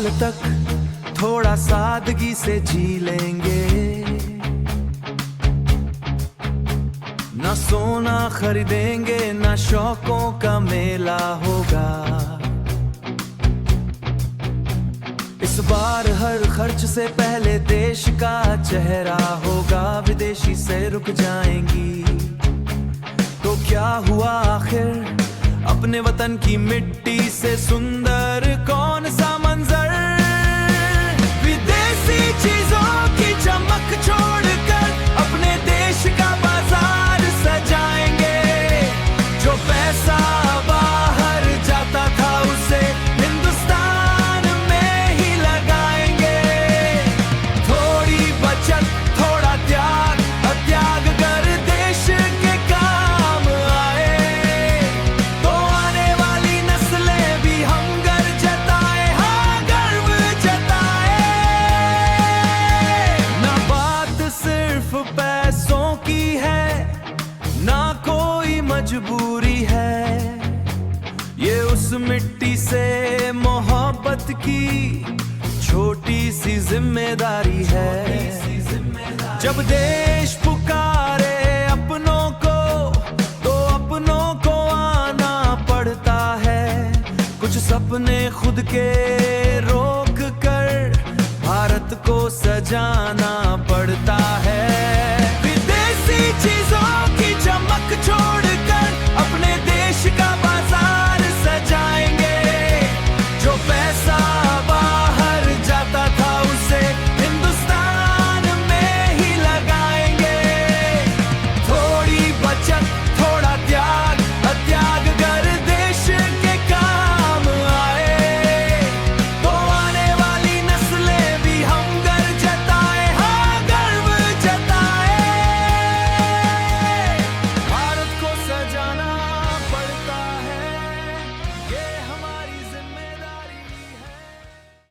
साल तक थोड़ा सादगी से जी लेंगे, ना सोना खरीदेंगे ना शौकों का मेला होगा। इस बार हर खर्च से पहले देश का चेहरा होगा, विदेशी से रुक जाएंगी तो क्या हुआ आखिर, अपने वतन की मिट्टी से सुंदर कौन सा मंजर। विदेशी चीजों की चमक छोड़कर अपने देश का बाजार सजाएंगे, जो पैसा बाहर जाता था उसे हिंदुस्तान में ही लगाएंगे। थोड़ी बचत थोड़ा त्याग, त्याग कर देश के काम आए तो आने वाली नस्लें भी हम गर्व जताए, हाँ गर्व जताए। ना बात सिर्फ पैसों की है ना कोई मजबूरी है, ये उस मिट्टी से मोहब्बत की छोटी सी जिम्मेदारी है। जब देश पुकारे अपनों को तो अपनों को आना पड़ता है, कुछ सपने खुद के रोक कर भारत को सजाना पड़ता